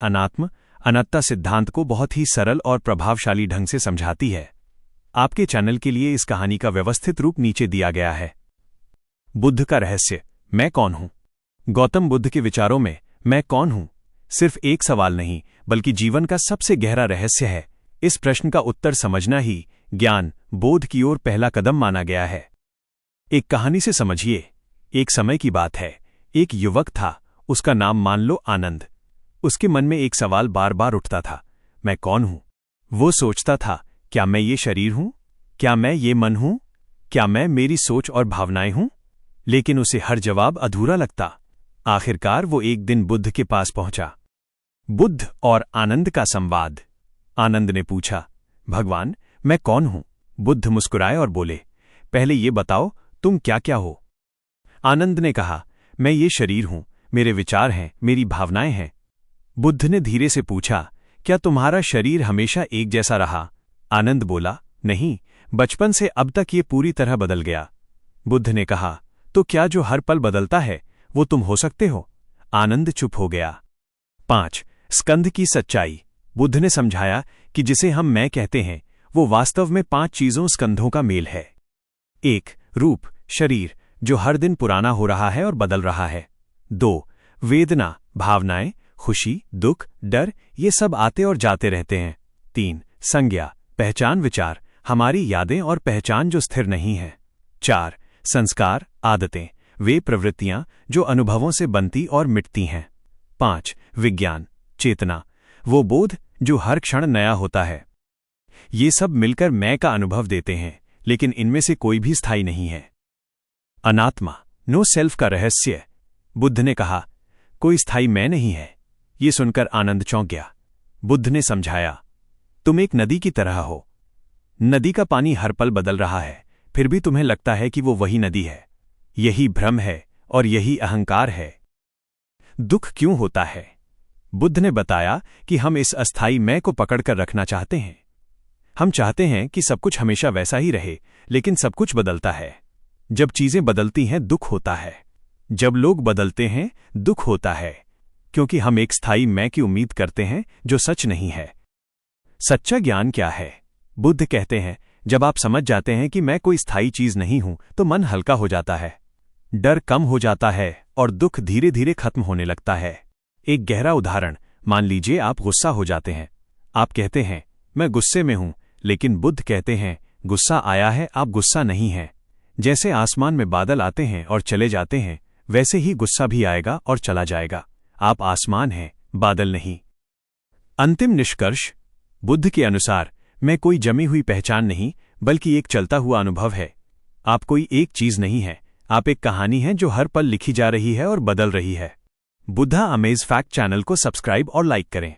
अनात्म अनंतता सिद्धांत को बहुत ही सरल और प्रभावशाली ढंग से समझाती है। आपके चैनल के लिए इस कहानी का व्यवस्थित रूप नीचे दिया गया है। बुद्ध का रहस्य। मैं कौन हूं? गौतम बुद्ध के विचारों में मैं कौन हूं सिर्फ एक सवाल नहीं, बल्कि जीवन का सबसे गहरा रहस्य है। इस प्रश्न का उत्तर समझना ही ज्ञान बोध की ओर पहला कदम माना गया है। एक कहानी से समझिए। एक समय की बात है। एक युवक था, उसका नाम मान लो आनंद। उसके मन में एक सवाल बार बार उठता था, मैं कौन हूं? वो सोचता था, क्या मैं ये शरीर हूं? क्या मैं ये मन हूं? क्या मैं मेरी सोच और भावनाएं हूं? लेकिन उसे हर जवाब अधूरा लगता। आखिरकार वो एक दिन बुद्ध के पास पहुंचा। बुद्ध और आनंद का संवाद। आनंद ने पूछा, भगवान मैं कौन हूं? बुद्ध मुस्कुराए और बोले, पहले ये बताओ तुम क्या क्या हो? आनंद ने कहा, मैं ये शरीर हूं, मेरे विचार हैं, मेरी भावनाएं हैं। बुद्ध ने धीरे से पूछा, क्या तुम्हारा शरीर हमेशा एक जैसा रहा? आनंद बोला, नहीं, बचपन से अब तक ये पूरी तरह बदल गया। बुद्ध ने कहा, तो क्या जो हर पल बदलता है वो तुम हो सकते हो? आनंद चुप हो गया। 5. स्कंध की सच्चाई। बुद्ध ने समझाया कि जिसे हम मैं कहते हैं वो वास्तव में 5 चीजों स्कंधों का मेल है। 1. रूप, शरीर, जो हर दिन पुराना हो रहा है और बदल रहा है। 2. वेदना, भावनाएं, खुशी, दुख, डर, ये सब आते और जाते रहते हैं। 3. संज्ञा, पहचान, विचार, हमारी यादें और पहचान जो स्थिर नहीं है। 4. संस्कार, आदतें, वे प्रवृत्तियां जो अनुभवों से बनती और मिटती हैं। 5. विज्ञान, चेतना, वो बोध जो हर क्षण नया होता है। ये सब मिलकर मैं का अनुभव देते हैं, लेकिन इनमें से कोई भी स्थायी नहीं है। अनात्मा, नो सेल्फ का रहस्य। बुद्ध ने कहा, कोई स्थायी मैं नहीं है। ये सुनकर आनंद चौंक गया। बुद्ध ने समझाया, तुम एक नदी की तरह हो। नदी का पानी हर पल बदल रहा है, फिर भी तुम्हें लगता है कि वो वही नदी है। यही भ्रम है और यही अहंकार है। दुख क्यों होता है? बुद्ध ने बताया कि हम इस अस्थायी मैं को पकड़कर रखना चाहते हैं। हम चाहते हैं कि सब कुछ हमेशा वैसा ही रहे, लेकिन सब कुछ बदलता है। जब चीजें बदलती हैं दुख होता है। जब लोग बदलते हैं दुख होता है, क्योंकि हम एक स्थायी मैं की उम्मीद करते हैं जो सच नहीं है। सच्चा ज्ञान क्या है? बुद्ध कहते हैं, जब आप समझ जाते हैं कि मैं कोई स्थायी चीज नहीं हूं तो मन हल्का हो जाता है, डर कम हो जाता है और दुख धीरे धीरे खत्म होने लगता है। एक गहरा उदाहरण, मान लीजिए आप गुस्सा हो जाते हैं। आप कहते हैं, मैं गुस्से में हूं, लेकिन बुद्ध कहते हैं, गुस्सा आया है, आप गुस्सा नहीं हैं। जैसे आसमान में बादल आते हैं और चले जाते हैं, वैसे ही गुस्सा भी आएगा और चला जाएगा। आप आसमान हैं, बादल नहीं। अंतिम निष्कर्ष, बुद्ध के अनुसार मैं कोई जमी हुई पहचान नहीं, बल्कि एक चलता हुआ अनुभव है। आप कोई एक चीज नहीं है, आप एक कहानी हैं जो हर पल लिखी जा रही है और बदल रही है। बुद्धा अमेज फैक्ट चैनल को सब्सक्राइब और लाइक करें।